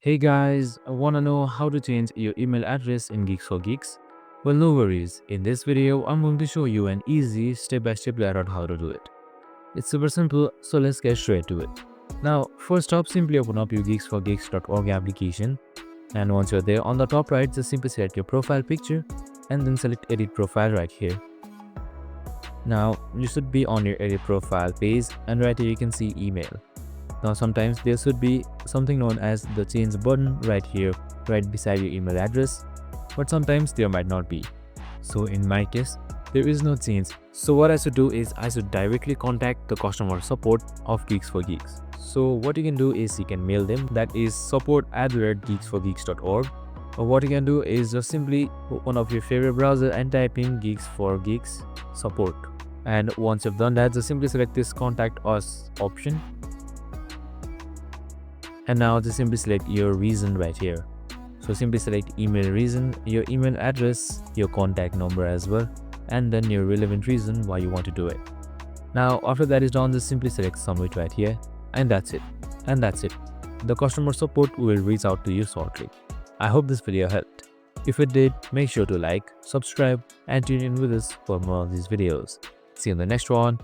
Hey guys, I wanna know how to change your email address in GeeksforGeeks? Well, no worries. In this video, I'm going to show you an easy step-by-step guide on how to do it. It's super simple, so let's get straight to it. Now, first up, simply open up your GeeksforGeeks.org application, and once you're there, on the top right, just simply select your profile picture and then select Edit Profile right here. Now, you should be on your Edit Profile page, and right here you can see Email. Now sometimes there should be something known as the change button right here, right beside your email address, but sometimes there might not be. So in my case, there is no change. So what I should do is I should directly contact the customer support of GeeksforGeeks. So what you can do is you can mail them, that is support@geeksforgeeks.org. Or what you can do is just simply open up your favorite browser and type in GeeksforGeeks support. And once you've done that, just simply select this contact us option. And now just simply select your reason right here. So simply select email reason, your email address, your contact number as well, and then your relevant reason why you want to do it. Now after that is done, just simply select submit right here, and that's it. The customer support will reach out to you shortly. I hope this video helped. If it did, make sure to like, subscribe, and tune in with us for more of these videos. See you in the next one.